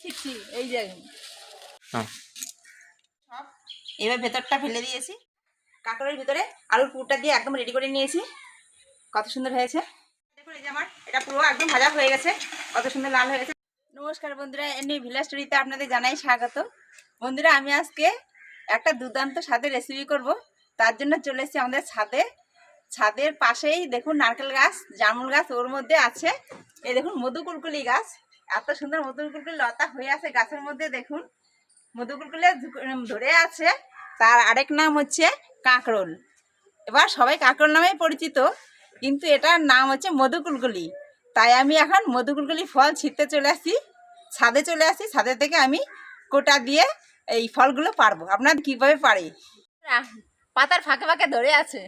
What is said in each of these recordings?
ছিটছি এই যে সব এবার ভেতরটা ফেলে দিয়েছি। কাঁকড়ের ভিতরে আলুর পুরটা দিয়ে একদম রেডি করে নিয়েছি। কত সুন্দর হয়েছে দেখুন। এই যে আমার এটা পুরো একদম ভাজা হয়ে গেছে, কত সুন্দর লাল হয়ে গেছে। নমস্কার বন্ধুরা, এমনি ভিলেজ স্টোরিতে আপনাদের জানাই স্বাগত। বন্ধুরা, আমি আজকে একটা দুর্দান্ত স্বাদের রেসিপি করব। তার জন্য চলে এসেছি আমাদের ছাদের পাশেই দেখুন নারকেল গাছ, জামুন গাছ, ওর মধ্যে আছে এই দেখুন মধুকুলকুলি গাছ। এত সুন্দর মধুকুলকুলি লতা হয়ে আছে গাছের মধ্যে। দেখুন মধুকুলকুলি ধরে আছে। তার আরেক নাম হচ্ছে কাঁকরোল। এবার সবাই কাঁকরোল নামেই পরিচিত, কিন্তু এটার নাম হচ্ছে মধুকুলকুলি। তাই আমি এখন মধুকুলকুলি ফল ছিঁড়তে চলে আসি, ছাদে চলে আসি। ছাদে থেকে আমি কোটা দিয়ে এই ফলগুলো পারবো। আপনার কীভাবে পারি, পাতার ফাঁকে ফাঁকে ধরে আছে।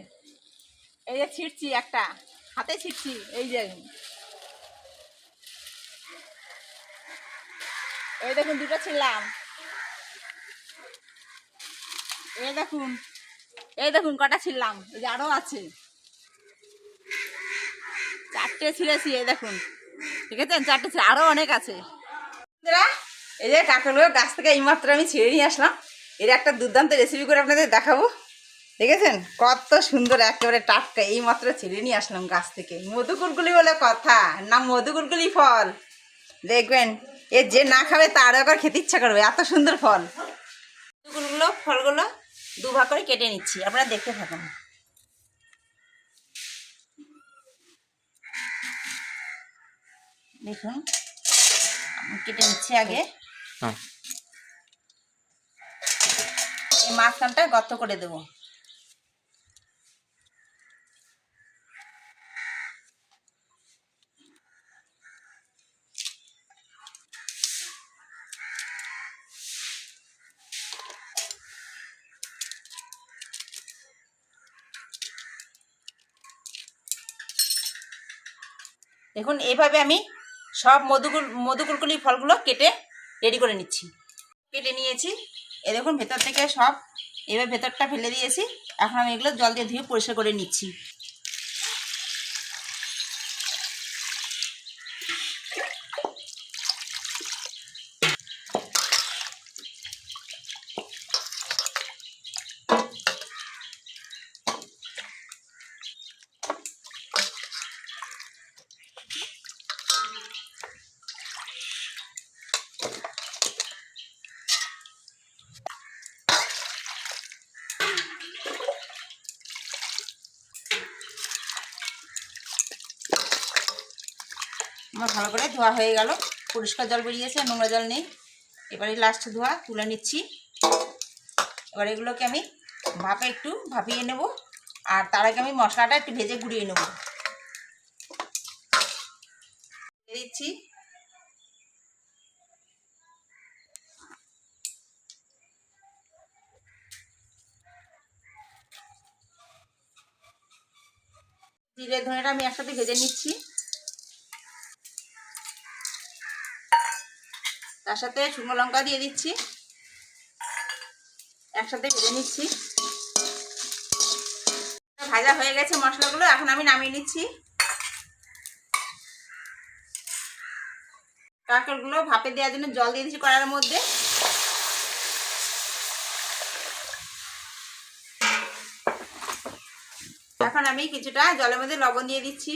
এই যে ছিঁড়ছি, একটা হাতে ছিঁড়ছি। এই যে এই দেখুন দুটো ছিঁড়লাম। এই দেখুন কটা ছিঁড়লাম। এই যে আরও আছে, চারটে ছিঁড়েছি। এই দেখুন, ঠিক আছে, চারটে ছিঁড়ে আরও অনেক আছে। এই যে কাঁকরোল গাছ থেকে এইমাত্র আমি ছিঁড়ে নিয়ে আসলাম। এর একটা দুর্দান্ত রেসিপি করে আপনাদের দেখাবো। দেখেছেন কত সুন্দর, একেবারে টাটকা, এইমাত্র ছিঁড়ে নিয়ে আসলাম গাছ থেকে। মধুকুলকুলি বলে কথা, নাম মধুকুলকুলি ফল। দেখবেন এ যে না খাবে তার একবার খেতে ইচ্ছা করবে, এত সুন্দর ফল। ফলগুলো দুভাগ করে কেটে নিচ্ছি, আপনারা দেখতে থাকুন। দেখুন কেটে নিচ্ছি আগে। এই মাঝখানটা গর্ত করে দেবো। দেখুন এইভাবে আমি সব মধুকুলকুলি ফলগুলো কেটে রেডি করে নিচ্ছি। কেটে নিয়েছি। এ দেখুন ভেতর থেকে সব এবার ভেতরটা ফেলে দিয়েছি। এখন আমি এগুলো জল দিয়ে ধুয়ে পরিষ্কার করে নিচ্ছি। আমার ভালো করে ধোয়া হয়ে গেল, পরিষ্কার জল বেরিয়েছে, নোংরা জল নেই। এবারে লাস্ট ধোয়া তুলে নিচ্ছি। এবার এগুলোকে আমি ভাপে একটু ভাপিয়ে নেব, আর তার আগে আমি মশলাটা একটু ভেজে গুঁড়িয়ে নেব। দিচ্ছি জিরে ধনেটা আমি একসাথে ভেজে নিচ্ছি। তার সাথে শুকনো লঙ্কা দিয়ে দিচ্ছি, একসাথে ভেজে নিচ্ছি। ভাজা হয়ে গেছে মশলাগুলো, এখন আমি নামিয়ে নিচ্ছি। কাঁকরোলগুলো ভাপে দেওয়ার জন্য জল দিয়ে দিচ্ছি কড়াইয়ের মধ্যে। এখন আমি কিছুটা জলের মধ্যে লবণ দিয়ে দিচ্ছি।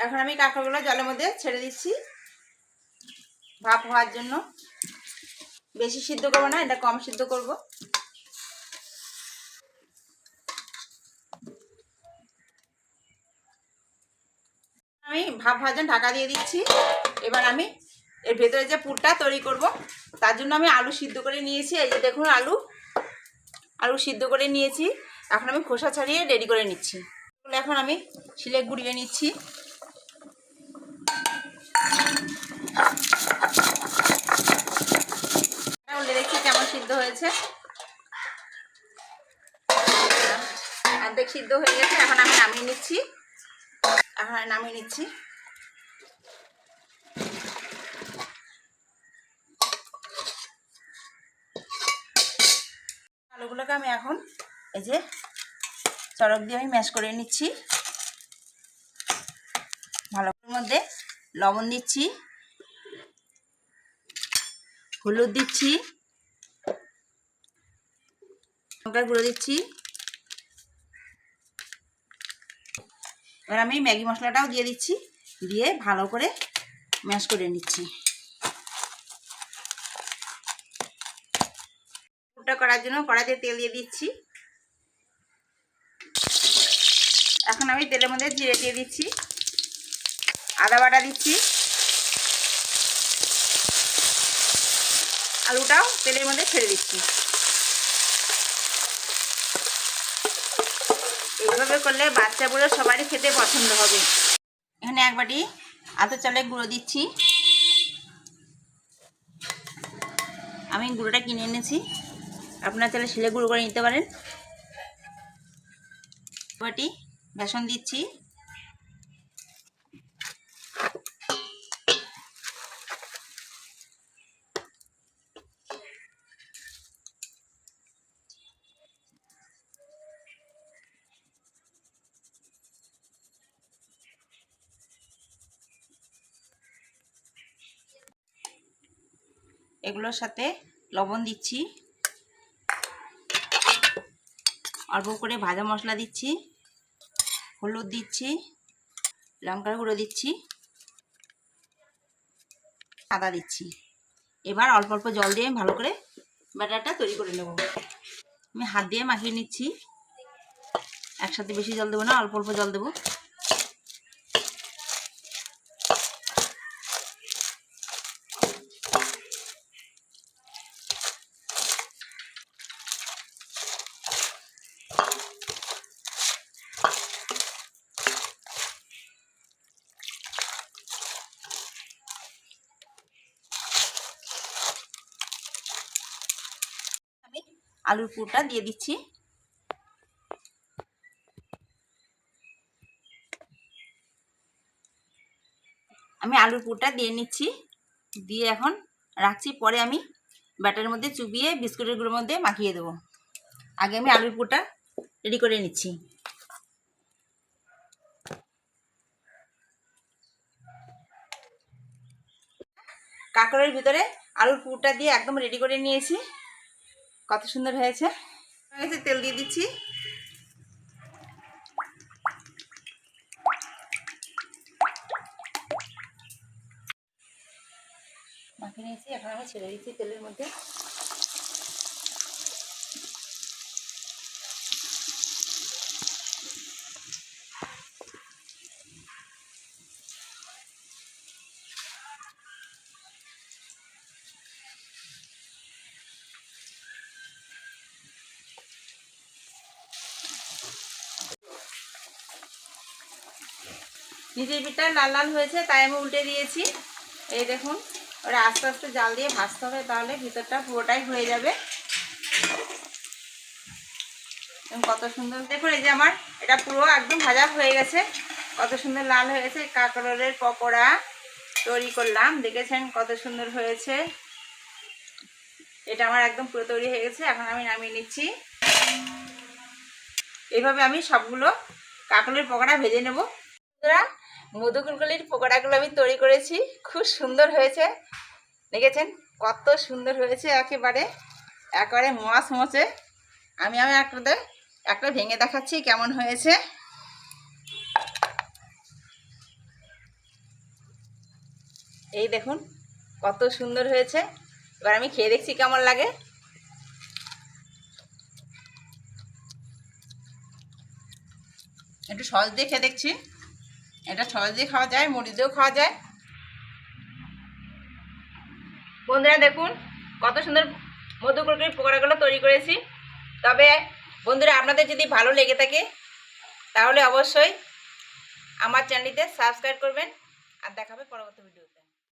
এখন আমি কাঁকরোলগুলো জলের মধ্যে ছেড়ে দিচ্ছি ভাপ হওয়ার জন্য। বেশি সিদ্ধ করবো না, এটা কম সিদ্ধ করব। আমি ভাপ হওয়ার জন্য ঢাকা দিয়ে দিচ্ছি। এবার আমি এর ভেতরে যে পুরটা তৈরি করব, তার জন্য আমি আলু সিদ্ধ করে নিয়েছি। এই যে দেখুন আলু সিদ্ধ করে নিয়েছি। এখন আমি খোসা ছাড়িয়ে রেডি করে নিচ্ছি। এখন আমি শিলে গুঁড়িয়ে নিচ্ছি। দেখছি কেমন সিদ্ধ হয়েছে, অর্ধেক সিদ্ধ হয়ে গেছে। এখন আমি নামিয়ে নিচ্ছি। আলুগুলোকে আমি এখন এই যে চড়ক দিয়ে আমি ম্যাশ করে নিচ্ছি। ভালো মধ্যে লবণ দিচ্ছি, হলুদ দিচ্ছি, লঙ্কার গুঁড়ো দিচ্ছি। এবার আমি ম্যাগি মশলাটাও দিয়ে দিচ্ছি, দিয়ে ভালো করে ম্যাশ করে নিচ্ছি। পুরটা করার জন্য কড়াইতে তেল দিয়ে দিচ্ছি। এখন আমি তেলের মধ্যে জিরে দিয়ে দিচ্ছি, আদা বাটা দিচ্ছি, আলুটাও তেলের মধ্যে ছেড়ে দিচ্ছি। এইভাবে করলে বাচ্চা বুড়ো সবারই খেতে পছন্দ হবে। এখানে এক বাটি আতপ চালের গুঁড়ো দিচ্ছি। আমি গুঁড়োটা কিনে এনেছি, আপনারা চাইলে শিলে গুঁড়ো করে নিতে পারেন। বাটি বেসন দিচ্ছি, এগুলোর সাথে লবণ দিচ্ছি, অল্প করে ভাজা মশলা দিচ্ছি, হলুদ দিচ্ছি, লঙ্কার গুঁড়ো দিচ্ছি, আদা দিচ্ছি। এবার অল্প অল্প জল দিয়ে ভালো করে ব্যাটারটা তৈরি করে নেব। আমি হাত দিয়ে মাখিয়ে নিচ্ছি, একসাথে বেশি জল দেবো না, অল্প অল্প জল দেবো। আমি আলুর পুরটা দিয়ে দিচ্ছি। আমি আলুর পুরটা দিয়ে নিচ্ছি, দিয়ে এখন রাখছি। পরে আমি ব্যাটারের মধ্যে চুবিয়ে বিস্কুটের গুঁড়োর মধ্যে মাখিয়ে দেবো। আগে আমি আলুর পুরটা রেডি করে নিচ্ছি। কাঁকড়ের ভিতরে আলুর পুরটা দিয়ে একদম রেডি করে নিয়েছি। কত সুন্দর হয়েছে। তেল দিয়ে দিচ্ছি, মাখিয়ে নিয়েছি। এখন আমি ছেড়ে দিচ্ছি তেলের মধ্যে। নিজের পিঠটা লাল লাল হয়েছে, তাই আমি উল্টে দিয়েছি। এই দেখুন, ওরা আস্তে আস্তে জাল দিয়ে ভাজতে হবে, তাহলে ভিতরটা পুরোটাই হয়ে যাবে। কত সুন্দর দেখুন, এই যে আমার এটা পুরো একদম ভাজা হয়ে গেছে। কত সুন্দর লাল হয়েছে। কাঁকরোলের পকোড়া তৈরি করলাম, দেখেছেন কত সুন্দর হয়েছে। এটা আমার একদম পুরো তৈরি হয়ে গেছে। এখন আমি নামিয়ে নিচ্ছি। এইভাবে আমি সবগুলো কাঁকরোলের পকোড়া ভেজে নেব। মধু কুলকুলির পকোড়াগুলো আমি তৈরি করেছি, খুব সুন্দর হয়েছে। দেখেছেন কত সুন্দর হয়েছে, একেবারে একেবারে মচমচে। আমি একটা ভেঙে দেখাচ্ছি কেমন হয়েছে। এই দেখুন কত সুন্দর হয়েছে। এবার আমি খেয়ে দেখছি কেমন লাগে। একটু সস দিয়ে খেয়ে দেখছি। এটা সস দিয়ে খাওয়া যায়, মুড়ি দিয়েও খাওয়া যায়। বন্ধুরা দেখুন কত সুন্দর মধু কুলকুলির পকোড়াগুলো তৈরি করেছি। তবে বন্ধুরা, আপনাদের যদি ভালো লেগে থাকে তাহলে অবশ্যই আমার চ্যানেলটিতে সাবস্ক্রাইব করবেন। আর দেখা হবে পরবর্তী ভিডিও।